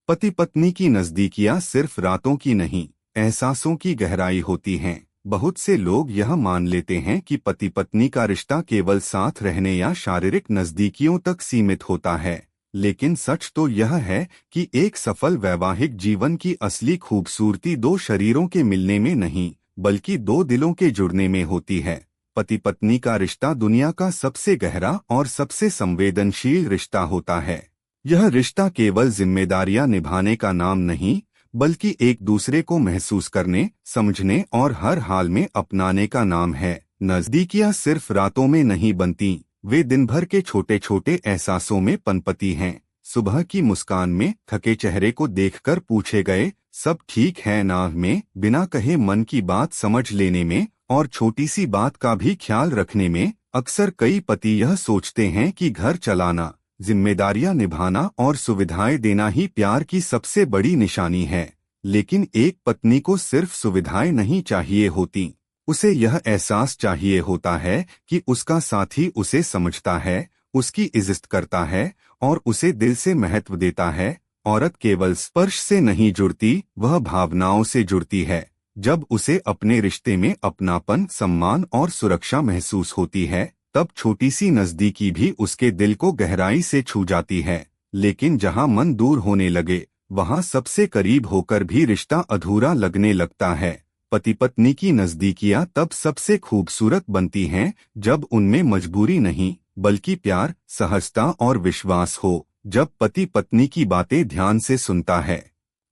पति पत्नी की नजदीकियां सिर्फ रातों की नहीं, एहसासों की गहराई होती हैं। बहुत से लोग यह मान लेते हैं कि पति पत्नी का रिश्ता केवल साथ रहने या शारीरिक नजदीकियों तक सीमित होता है, लेकिन सच तो यह है कि एक सफल वैवाहिक जीवन की असली खूबसूरती दो शरीरों के मिलने में नहीं, बल्कि दो दिलों के जुड़ने में होती है। पति पत्नी का रिश्ता दुनिया का सबसे गहरा और सबसे संवेदनशील रिश्ता होता है। यह रिश्ता केवल जिम्मेदारियां निभाने का नाम नहीं, बल्कि एक दूसरे को महसूस करने, समझने और हर हाल में अपनाने का नाम है। नजदीकियां सिर्फ रातों में नहीं बनती, वे दिन भर के छोटे छोटे एहसासों में पनपती हैं। सुबह की मुस्कान में, थके चेहरे को देखकर पूछे गए सब ठीक है ना में, बिना कहे मन की बात समझ लेने में और छोटी सी बात का भी ख्याल रखने में। अक्सर कई पति यह सोचते हैं कि घर चलाना, जिम्मेदारियां निभाना और सुविधाएं देना ही प्यार की सबसे बड़ी निशानी है। लेकिन एक पत्नी को सिर्फ सुविधाएं नहीं चाहिए होती, उसे यह एहसास चाहिए होता है कि उसका साथी उसे समझता है, उसकी इज्जत करता है और उसे दिल से महत्व देता है। औरत केवल स्पर्श से नहीं जुड़ती, वह भावनाओं से जुड़ती है। जब उसे अपने रिश्ते में अपनापन, सम्मान और सुरक्षा महसूस होती है, तब छोटी सी नजदीकी भी उसके दिल को गहराई से छू जाती है। लेकिन जहां मन दूर होने लगे, वहां सबसे करीब होकर भी रिश्ता अधूरा लगने लगता है। पति पत्नी की नजदीकियां तब सबसे खूबसूरत बनती हैं जब उनमें मजबूरी नहीं, बल्कि प्यार, सहजता और विश्वास हो। जब पति पत्नी की बातें ध्यान से सुनता है,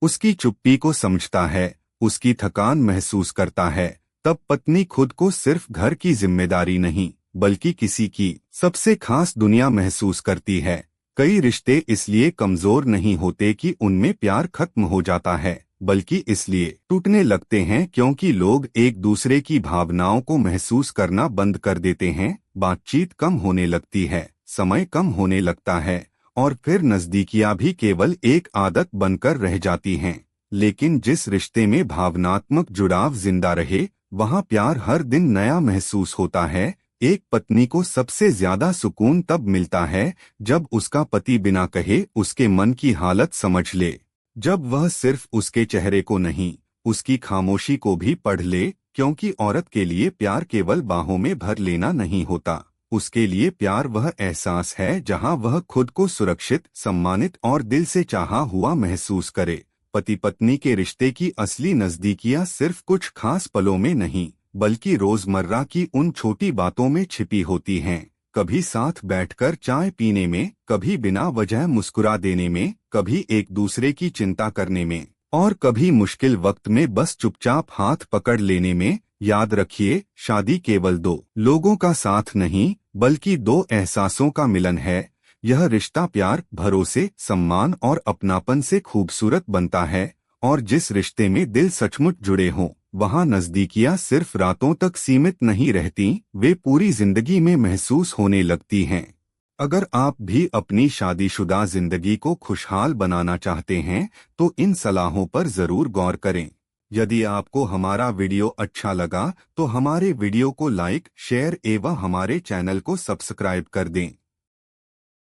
उसकी चुप्पी को समझता है, उसकी थकान महसूस करता है, तब पत्नी खुद को सिर्फ घर की जिम्मेदारी नहीं, बल्कि किसी की सबसे खास दुनिया महसूस करती है। कई रिश्ते इसलिए कमजोर नहीं होते कि उनमें प्यार खत्म हो जाता है, बल्कि इसलिए टूटने लगते हैं क्योंकि लोग एक दूसरे की भावनाओं को महसूस करना बंद कर देते हैं। बातचीत कम होने लगती है, समय कम होने लगता है और फिर नजदीकियां भी केवल एक आदत बनकर रह जाती हैं। लेकिन जिस रिश्ते में भावनात्मक जुड़ाव जिंदा रहे, वहां प्यार हर दिन नया महसूस होता है। एक पत्नी को सबसे ज्यादा सुकून तब मिलता है जब उसका पति बिना कहे उसके मन की हालत समझ ले, जब वह सिर्फ उसके चेहरे को नहीं, उसकी खामोशी को भी पढ़ ले। क्योंकि औरत के लिए प्यार केवल बाहों में भर लेना नहीं होता, उसके लिए प्यार वह एहसास है जहां वह खुद को सुरक्षित, सम्मानित और दिल से चाहा हुआ महसूस करे। पति पत्नी के रिश्ते की असली नजदीकियां सिर्फ कुछ खास पलों में नहीं, बल्कि रोजमर्रा की उन छोटी बातों में छिपी होती हैं। कभी साथ बैठकर चाय पीने में, कभी बिना वजह मुस्कुरा देने में, कभी एक दूसरे की चिंता करने में और कभी मुश्किल वक्त में बस चुपचाप हाथ पकड़ लेने में। याद रखिए, शादी केवल दो लोगों का साथ नहीं, बल्कि दो एहसासों का मिलन है। यह रिश्ता प्यार, भरोसे, सम्मान और अपनापन से खूबसूरत बनता है। और जिस रिश्ते में दिल सचमुच जुड़े हों, वहां नजदीकियां सिर्फ रातों तक सीमित नहीं रहती, वे पूरी जिंदगी में महसूस होने लगती हैं। अगर आप भी अपनी शादीशुदा जिंदगी को खुशहाल बनाना चाहते हैं, तो इन सलाहों पर जरूर गौर करें। यदि आपको हमारा वीडियो अच्छा लगा, तो हमारे वीडियो को लाइक, शेयर एवं हमारे चैनल को सब्सक्राइब कर दें।